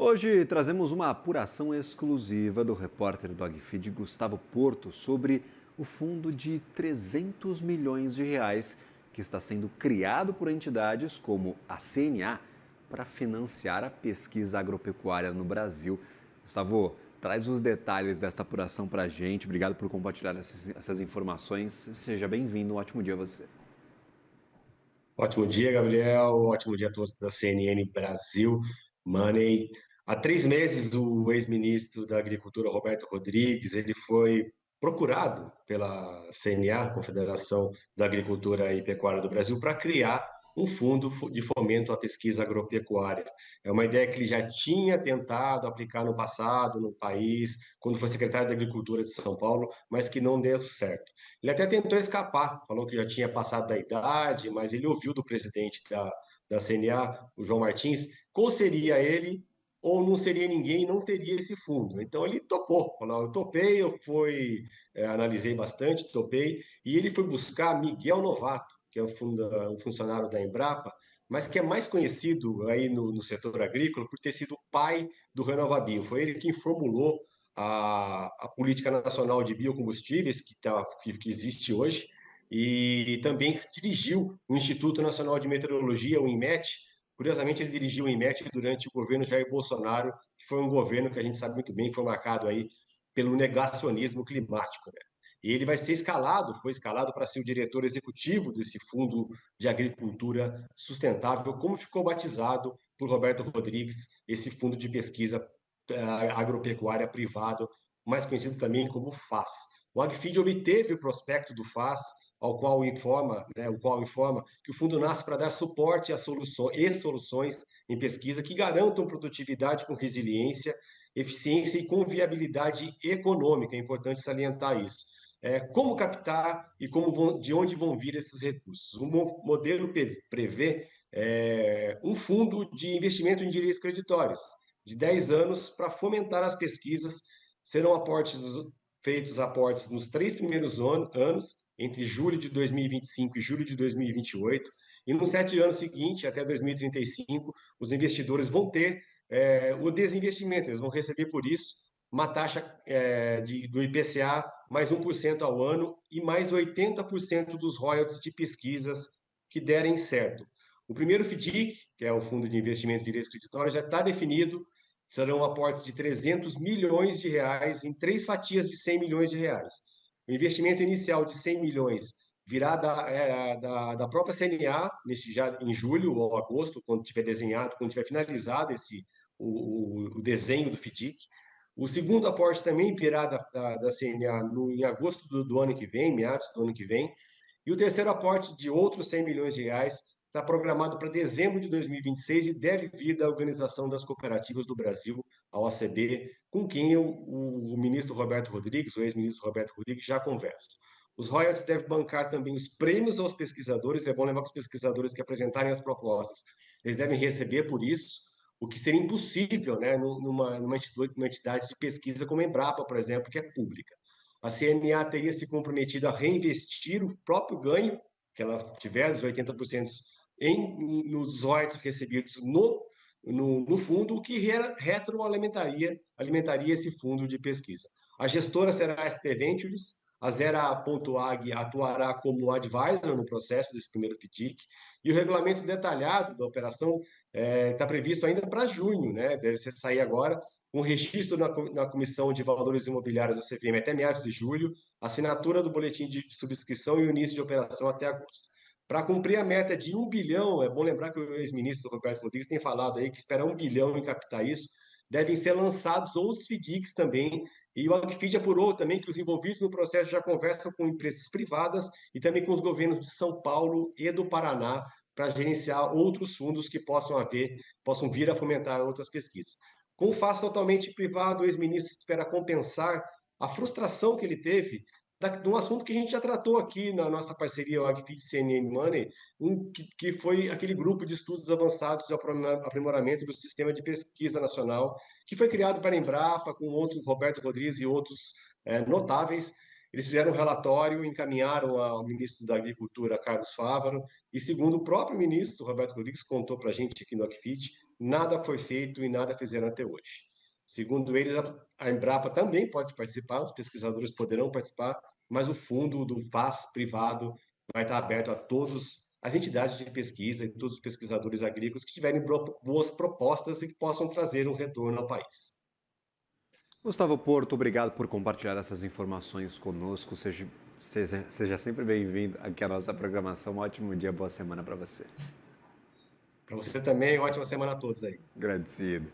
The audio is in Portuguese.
Hoje trazemos uma apuração exclusiva do repórter do AgFeed Gustavo Porto sobre o fundo de 300 milhões de reais que está sendo criado por entidades como a CNA para financiar a pesquisa agropecuária no Brasil. Gustavo, traz os detalhes desta apuração para a gente. Obrigado por compartilhar essas informações. Seja bem-vindo. Um ótimo dia a você. Ótimo dia, Gabriel. Ótimo dia a todos da CNN Brasil Money. Há 3 meses, o ex-ministro da Agricultura, Roberto Rodrigues, ele foi procurado pela CNA, Confederação da Agricultura e Pecuária do Brasil, para criar um fundo de fomento à pesquisa agropecuária. É uma ideia que ele já tinha tentado aplicar no passado, no país, quando foi secretário da Agricultura de São Paulo, mas que não deu certo. Ele até tentou escapar, falou que já tinha passado da idade, mas ele ouviu do presidente da CNA, o João Martins, qual seria ele ou não seria ninguém e não teria esse fundo. Então ele topou, falou, eu topei, analisei bastante, topei, e ele foi buscar Miguel Novato, que é um funcionário da Embrapa, mas que é mais conhecido aí no setor agrícola por ter sido o pai do RenovaBio. Foi ele quem formulou a Política Nacional de Biocombustíveis, que existe hoje, e também dirigiu o Instituto Nacional de Meteorologia, o INMET. Curiosamente, ele dirigiu o INMET durante o governo Jair Bolsonaro, que foi um governo que a gente sabe muito bem que foi marcado aí pelo negacionismo climático, né? E ele vai ser escalado, foi escalado para ser o diretor executivo desse Fundo de Agricultura Sustentável, como ficou batizado por Roberto Rodrigues, esse fundo de pesquisa agropecuária privado, mais conhecido também como FAS. O AgFeed obteve o prospecto do FAS, o qual informa que o fundo nasce para dar suporte a soluções em pesquisa que garantam produtividade com resiliência, eficiência e com viabilidade econômica. É importante salientar isso. Como captar e de onde vão vir esses recursos? O modelo prevê um fundo de investimento em direitos creditórios de 10 anos para fomentar as pesquisas. Serão feitos aportes nos 3 primeiros anos, entre julho de 2025 e julho de 2028, e nos 7 anos seguintes, até 2035, os investidores vão ter o desinvestimento, eles vão receber por isso uma taxa do IPCA mais 1% ao ano e mais 80% dos royalties de pesquisas que derem certo. O primeiro FDIC, que é o Fundo de Investimento de Direitos Creditórios, já está definido, serão aportes de 300 milhões de reais em 3 fatias de 100 milhões de reais. O investimento inicial de 100 milhões virá da própria CNA, já em julho ou agosto, quando tiver desenhado, quando tiver finalizado o desenho do FDIC. O segundo aporte também virá da CNA em agosto do ano que vem, meados do ano que vem. E o terceiro aporte de outros 100 milhões de reais está programado para dezembro de 2026 e deve vir da Organização das Cooperativas do Brasil, a OCB, com quem o ministro Roberto Rodrigues, o ex-ministro Roberto Rodrigues, já conversa. Os royalties devem bancar também os prêmios aos pesquisadores. É bom lembrar que os pesquisadores que apresentarem as propostas, eles devem receber por isso, o que seria impossível, né, numa entidade de pesquisa como a Embrapa, por exemplo, que é pública. A CNA teria se comprometido a reinvestir o próprio ganho que ela tiver, dos 80%, nos royalties recebidos no fundo, o que alimentaria esse fundo de pesquisa. A gestora será a SP Ventures, a Zera.ag atuará como advisor no processo desse primeiro FDIC, e o regulamento detalhado da operação está previsto ainda para junho, né? Deve sair agora, com registro na Comissão de Valores Imobiliários da CVM até meados de julho, assinatura do boletim de subscrição e o início de operação até agosto. Para cumprir a meta de 1 bilhão, é bom lembrar que o ex-ministro Roberto Rodrigues tem falado aí que espera 1 bilhão em captar isso, devem ser lançados outros FDICs também, e o AgFeed apurou também que os envolvidos no processo já conversam com empresas privadas e também com os governos de São Paulo e do Paraná para gerenciar outros fundos que possam vir a fomentar outras pesquisas. Com o FAS totalmente privado, o ex-ministro espera compensar a frustração que ele teve de um assunto que a gente já tratou aqui na nossa parceria, o AgFeed CNN Money, que foi aquele grupo de estudos avançados de aprimoramento do sistema de pesquisa nacional, que foi criado para a Embrapa, com outro Roberto Rodrigues e outros notáveis. Eles fizeram um relatório, encaminharam ao ministro da Agricultura, Carlos Fávaro, e segundo o próprio ministro, Roberto Rodrigues, contou para a gente aqui no AgFeed, nada foi feito e nada fizeram até hoje. Segundo eles, a Embrapa também pode participar, os pesquisadores poderão participar, mas o fundo do FAS privado vai estar aberto a todas as entidades de pesquisa e todos os pesquisadores agrícolas que tiverem boas propostas e que possam trazer um retorno ao país. Gustavo Porto, obrigado por compartilhar essas informações conosco. Seja sempre bem-vindo aqui à nossa programação. Um ótimo dia, boa semana para você. Para você também, ótima semana a todos aí. Agradecido.